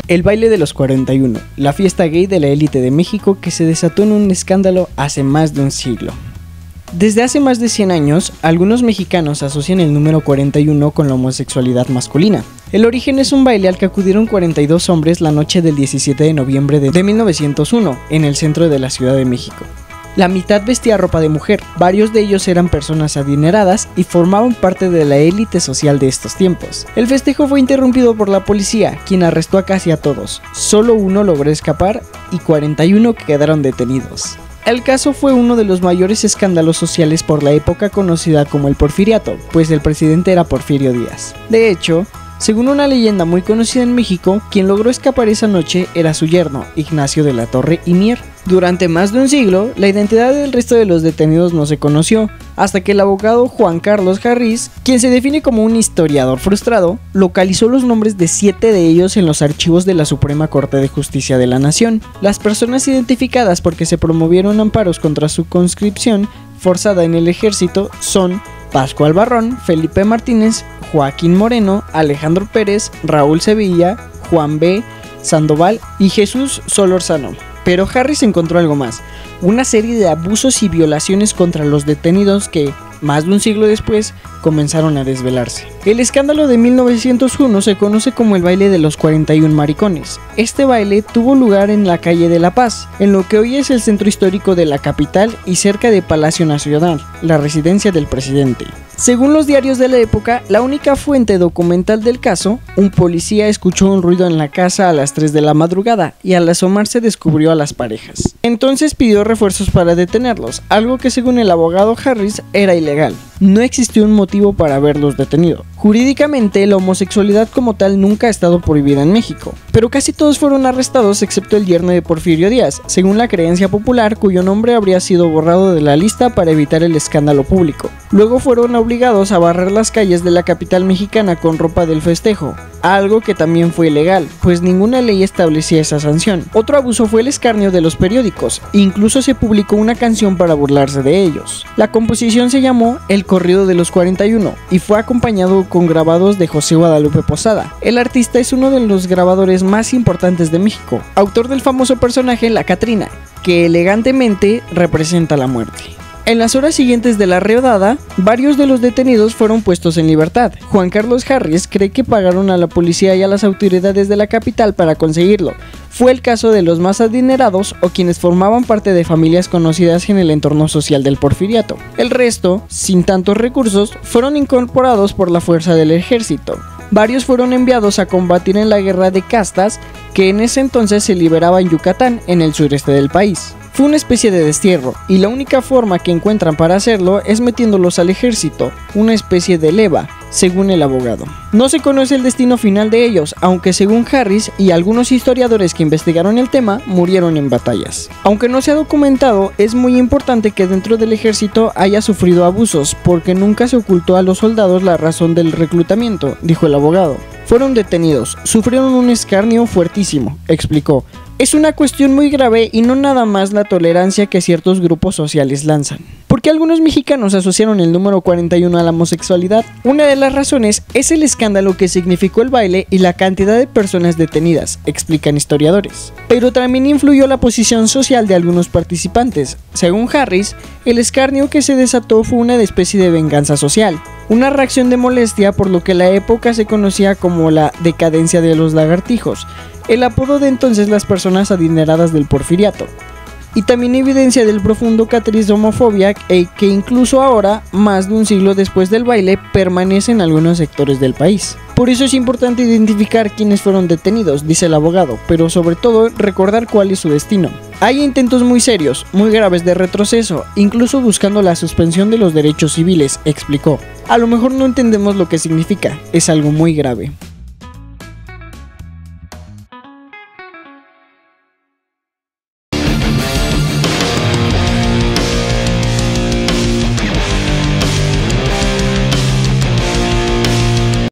El baile de los 41, la fiesta gay de la élite de México que se desató en un escándalo hace más de un siglo. Desde hace más de 100 años, algunos mexicanos asocian el número 41 con la homosexualidad masculina. El origen es un baile al que acudieron 42 hombres la noche del 17 de noviembre de 1901, en el centro de la Ciudad de México. La mitad vestía ropa de mujer, varios de ellos eran personas adineradas y formaban parte de la élite social de estos tiempos. El festejo fue interrumpido por la policía, quien arrestó a casi a todos. Solo uno logró escapar y 41 quedaron detenidos. El caso fue uno de los mayores escándalos sociales por la época conocida como el Porfiriato, pues el presidente era Porfirio Díaz. De hecho, según una leyenda muy conocida en México, quien logró escapar esa noche era su yerno, Ignacio de la Torre y Mier. Durante más de un siglo, la identidad del resto de los detenidos no se conoció, hasta que el abogado Juan Carlos Harris, quien se define como un historiador frustrado, localizó los nombres de 7 de ellos en los archivos de la Suprema Corte de Justicia de la Nación. Las personas identificadas porque se promovieron amparos contra su conscripción forzada en el ejército son Pascual Barrón, Felipe Martínez, Joaquín Moreno, Alejandro Pérez, Raúl Sevilla, Juan B. Sandoval y Jesús Solórzano. Pero Harris encontró algo más, una serie de abusos y violaciones contra los detenidos que, más de un siglo después, comenzaron a desvelarse. El escándalo de 1901 se conoce como el baile de los 41 maricones. Este baile tuvo lugar en la calle de La Paz, en lo que hoy es el centro histórico de la capital y cerca de Palacio Nacional, la residencia del presidente. Según los diarios de la época, la única fuente documental del caso, un policía escuchó un ruido en la casa a las 3 de la madrugada y al asomarse descubrió a las parejas. Entonces pidió refuerzos para detenerlos, algo que según el abogado Harris era ilegal. No existió un motivo para haberlos detenido. Jurídicamente, la homosexualidad como tal nunca ha estado prohibida en México, pero casi todos fueron arrestados excepto el yerno de Porfirio Díaz, según la creencia popular, cuyo nombre habría sido borrado de la lista para evitar el escándalo público. Luego fueron obligados a barrer las calles de la capital mexicana con ropa del festejo, algo que también fue ilegal, pues ninguna ley establecía esa sanción. Otro abuso fue el escarnio de los periódicos, incluso se publicó una canción para burlarse de ellos. La composición se llamó El Corrido de los 41 y fue acompañado con grabados de José Guadalupe Posada. El artista es uno de los grabadores más importantes de México, autor del famoso personaje La Catrina, que elegantemente representa la muerte. En las horas siguientes de la redada, varios de los detenidos fueron puestos en libertad. Juan Carlos Harris cree que pagaron a la policía y a las autoridades de la capital para conseguirlo. Fue el caso de los más adinerados o quienes formaban parte de familias conocidas en el entorno social del Porfiriato. El resto, sin tantos recursos, fueron incorporados por la fuerza del ejército. Varios fueron enviados a combatir en la guerra de castas que en ese entonces se liberaba en Yucatán, en el sureste del país. Fue una especie de destierro, y la única forma que encuentran para hacerlo es metiéndolos al ejército, una especie de leva, según el abogado. No se conoce el destino final de ellos, aunque según Harris y algunos historiadores que investigaron el tema, murieron en batallas. Aunque no se ha documentado, es muy importante que dentro del ejército haya sufrido abusos, porque nunca se ocultó a los soldados la razón del reclutamiento, dijo el abogado. Fueron detenidos, sufrieron un escarnio fuertísimo, explicó. Es una cuestión muy grave y no nada más la tolerancia que ciertos grupos sociales lanzan. ¿Por qué algunos mexicanos asociaron el número 41 a la homosexualidad? Una de las razones es el escándalo que significó el baile y la cantidad de personas detenidas, explican historiadores. Pero también influyó la posición social de algunos participantes. Según Harris, el escarnio que se desató fue una especie de venganza social, una reacción de molestia por lo que la época se conocía como la decadencia de los lagartijos, el apodo de entonces las personas adineradas del Porfiriato, y también evidencia del profundo catriz de homofobia que incluso ahora, más de un siglo después del baile, permanece en algunos sectores del país. Por eso es importante identificar quiénes fueron detenidos, dice el abogado, pero sobre todo recordar cuál es su destino. Hay intentos muy serios, muy graves de retroceso, incluso buscando la suspensión de los derechos civiles, explicó. A lo mejor no entendemos lo que significa, es algo muy grave.